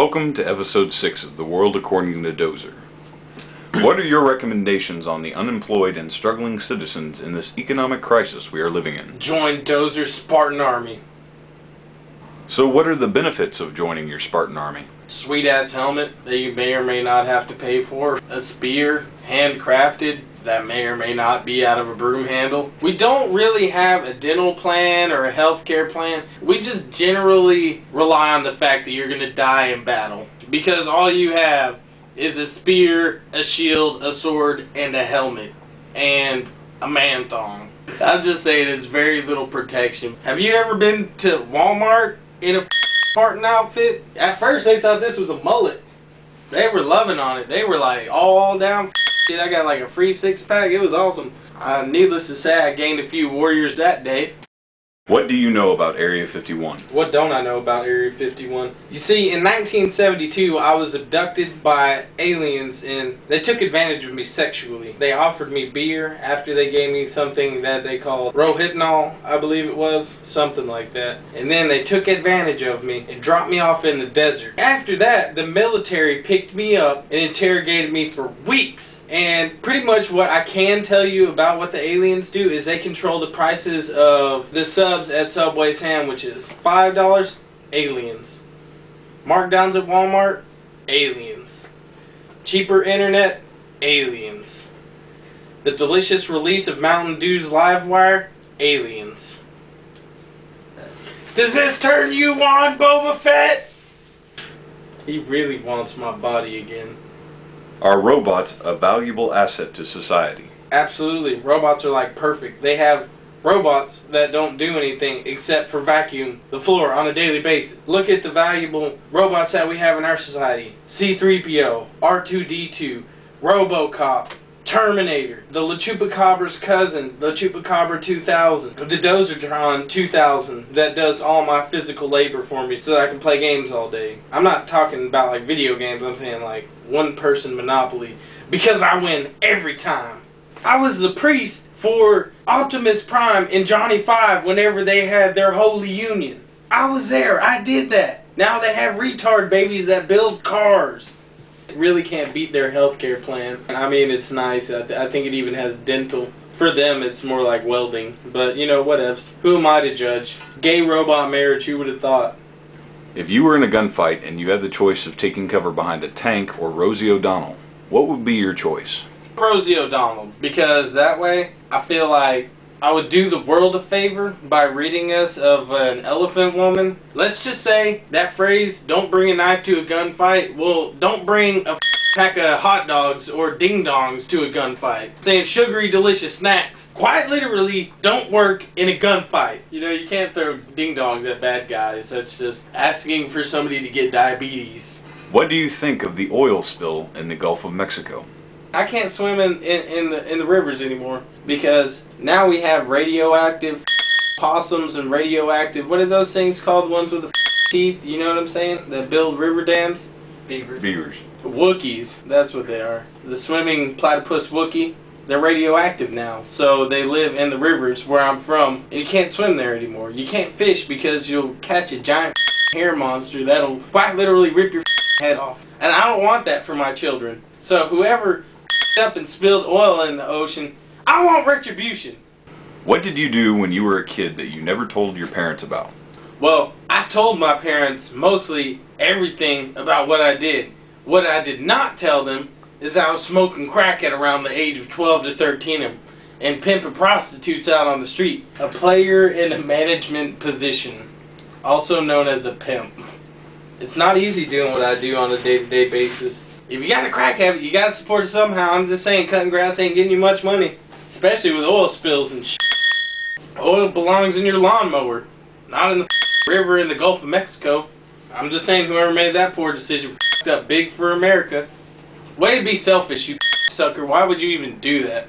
Welcome to episode 6 of The World According to Dozer. What are your recommendations on the unemployed and struggling citizens in this economic crisis we are living in? Join Dozer's Spartan army. So what are the benefits of joining your Spartan army? Sweet ass helmet that you may or may not have to pay for. A spear, handcrafted, that may or may not be out of a broom handle. We don't really have a dental plan or a healthcare plan. We just generally rely on the fact that you're going to die in battle. Because all you have is a spear, a shield, a sword, and a helmet. And a man thong. I'm just saying it's very little protection. Have you ever been to Walmart in a Spartan outfit? At first they thought this was a mullet. They were loving on it. They were like all down shit. I got like a free 6-pack. It was awesome. Needless to say, I gained a few warriors that day. What do you know about Area 51? What don't I know about Area 51? You see, in 1972, I was abducted by aliens and they took advantage of me sexually. They offered me beer after they gave me something that they called rohypnol, I believe it was. Something like that. And then they took advantage of me and dropped me off in the desert. After that, the military picked me up and interrogated me for weeks. And pretty much what I can tell you about what the aliens do is they control the prices of the subs at Subway sandwiches. $5, aliens. Markdowns at Walmart, aliens. Cheaper internet, aliens. The delicious release of Mountain Dew's Livewire, aliens. Does this turn you on, Boba Fett? He really wants my body again. Are robots a valuable asset to society? Absolutely. Robots are like perfect. They have robots that don't do anything except for vacuum the floor on a daily basis. Look at the valuable robots that we have in our society. C-3PO, R2-D2, RoboCop, Terminator, the La Chupacabra's cousin, the Chupacabra 2000, the Dozertron 2000 that does all my physical labor for me so that I can play games all day. I'm not talking about like video games, I'm saying like one-person Monopoly, because I win every time. I was the priest for Optimus Prime and Johnny 5 whenever they had their holy union. I was there, I did that. Now they have retard babies that build cars. Really can't beat their healthcare plan. I mean, it's nice. I think it even has dental. For them, it's more like welding. But, you know, whatevs. Who am I to judge? Gay robot marriage, who would have thought? If you were in a gunfight and you had the choice of taking cover behind a tank or Rosie O'Donnell, what would be your choice? Rosie O'Donnell. Because that way, I feel like I would do the world a favor by ridding us of an elephant woman. Let's just say that phrase, don't bring a knife to a gunfight. Well, don't bring a pack of hot dogs or ding-dongs to a gunfight. Saying sugary delicious snacks quite literally don't work in a gunfight. You know, you can't throw ding-dongs at bad guys. That's just asking for somebody to get diabetes. What do you think of the oil spill in the Gulf of Mexico? I can't swim in the rivers anymore because now we have radioactive possums and radioactive, what are those things called, the ones with the teeth, you know what I'm saying, that build river dams? Beavers. Wookiees, that's what they are. The swimming platypus Wookiee, they're radioactive now, so they live in the rivers where I'm from, and you can't swim there anymore. You can't fish because you'll catch a giant hair monster that'll quite literally rip your head off. And I don't want that for my children. So whoever up and spilled oil in the ocean, I want retribution. What did you do when you were a kid that you never told your parents about? Well, I told my parents mostly everything about what I did. What I did not tell them is I was smoking crack at around the age of 12 to 13 and pimping prostitutes out on the street. A player in a management position, also known as a pimp. It's not easy doing what I do on a day-to-day basis. If you got a crack habit, you gotta support it somehow. I'm just saying cutting grass ain't getting you much money. Especially with oil spills and shit. Oil belongs in your lawnmower, not in the river in the Gulf of Mexico. I'm just saying whoever made that poor decision up big for America. Way to be selfish, you sucker. Why would you even do that?